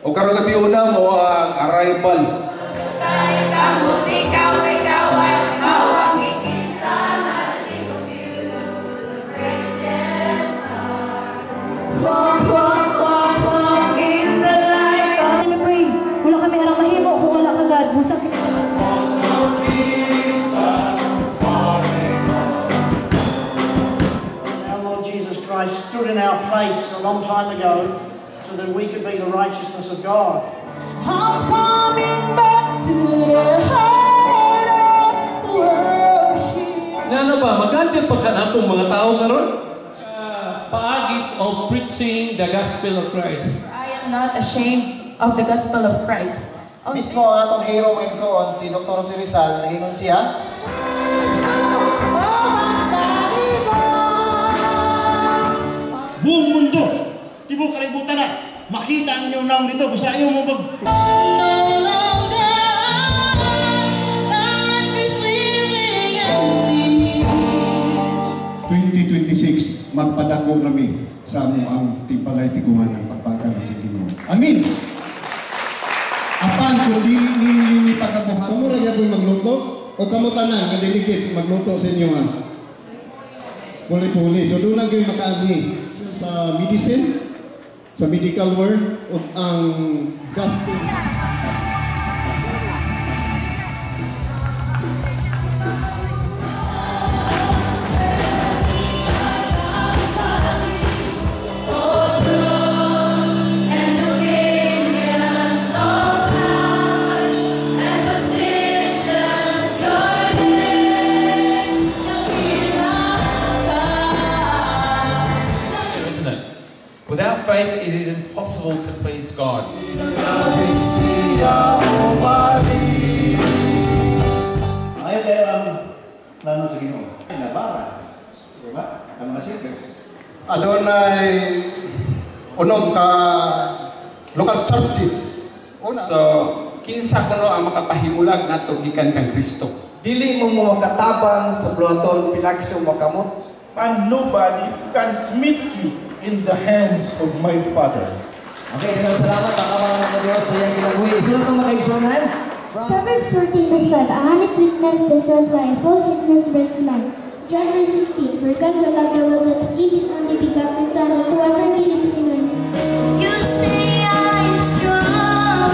O karon gabi una mo ang arrival. Wala kami alang mahimo kung wala ka God. Busag kita. Our Lord Jesus Christ stood in our place a long time ago so that we could be the righteousness of God. I'm coming back to the heart of worship. Ano ba, maganda pa ka natong mga tao karon? Paagit of preaching the gospel of Christ. I am not ashamed of the gospel of Christ. Mismo ang atong hero ng Exoon, si Dr. Jose Rizal, nagingon siya, Buong mundo, tibok kalibutan na, makita ang inyong naong dito, basta ayaw mo mag... No longer I, there's living in me. 2026, magpadako kami sa ang timpalay tiguan ng pagpagal ng Ginoo. Amin! Apan kung dili ni pagkabuhat, kamo ra gyud magluto o kamo tanan nga delegates magluto sa inyo ha. Puli-puli. So doon lang kayo makaagi sa medicine, sa medical world o ang gastronomy. Without faith, it is impossible to please God. Ayaw kayo ang plano sa Ginoo. Ay, nabara. Diba? Ang mga sirkes. Adonai, unod ka local churches. Una. So, kinsa kuno ang makapahimulag nato gikan kang Kristo. dili mo mo makatabang sa bluaton pinakisyo makamot. And nobody can smite you in the hands of my Father. Okay, salamat ang kawangan ng Diyos sa iyang ginabuhi. Isunod ang mga igsunan. Proverbs 14 verse 5, a honeyed witness does not lie, false witness breeds lie. John 3:16, for God so loved the world that he gave his only begotten Son, that whoever believes in him. You say I'm strong,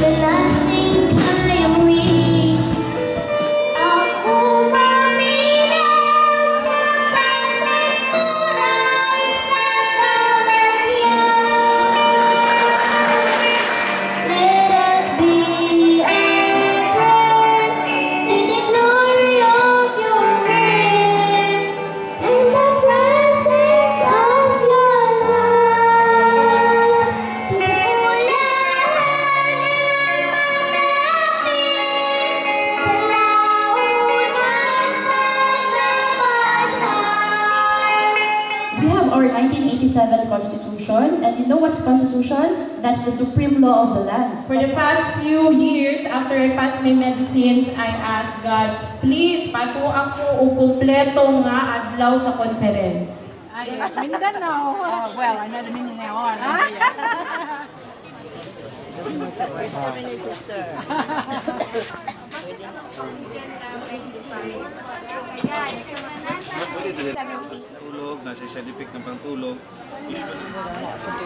but I think I am weak. Ako maminaw sa pagtagpuran sa kamaryan. Let us be actors to the glory of your grace and the presence of your love. Tulahan ang malapit sa launang pagkamadhan. We have our 1987 Constitution, and you know what's Constitution? That's the supreme law of the land. For the past few years, after I passed my medicines, I asked God, please, pato ako o kumpleto nga adlaw sa conference. Ay, Mindanao. Oh, well, I'm not a Mindanao. Sister. Tulog, nasa scientific ng pantulog. Do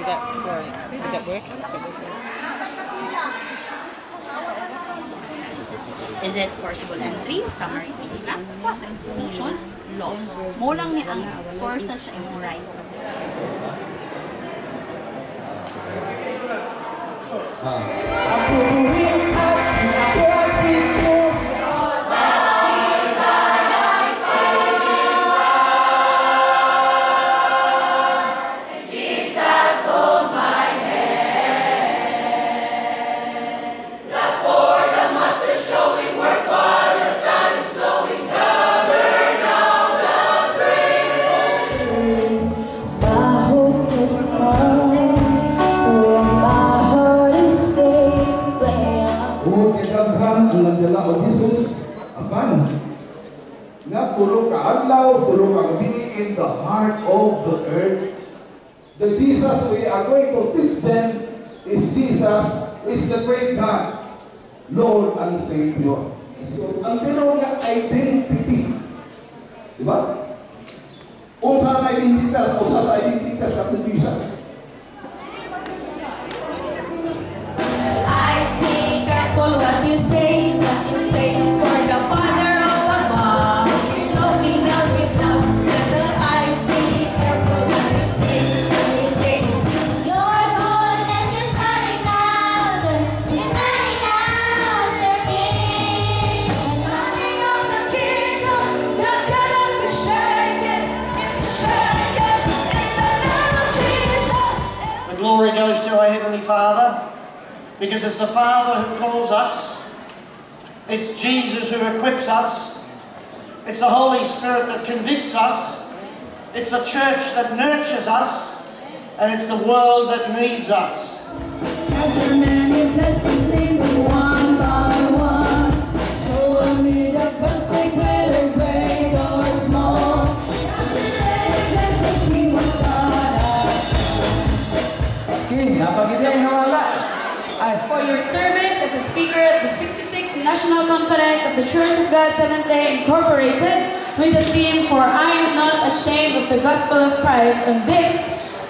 that before. Did that work? Is it forcible entry, summary proceedings, motions, laws? Mo lang ni ang sources sa imong right. Kung ikaghan ang nagdala o Jesus, akan. Nga tulong ka adlaw, tulong ang be in the heart of the earth. The Jesus we are going to teach them is Jesus is the great God, Lord and Savior. So, ang tinawag nga identity. Diba? Kung saan identitas, o sa identitas sa Jesus. Eyes, be careful what you say, for the Father of above is looking down with love. Little eyes, be careful what you say, Your goodness is running after, King. Running of the kingdom that cannot be shaken, in the name of Jesus. The glory goes to our Heavenly Father, because it's the Father who calls us. It's Jesus who equips us. It's the Holy Spirit that convicts us. It's the church that nurtures us. And it's the world that needs us. After many blessings linger one by one, so amid a perfect whether great or small. After many blessings see what God has. Okay, napagigay nawala. For your service as a speaker at the 66th National Conference of the Church of God Seventh-day Incorporated with the theme for I am not ashamed of the gospel of Christ on this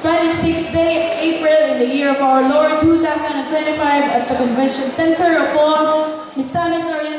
26th day of April in the year of our Lord 2025 at the Convention Center of Misamis Oriental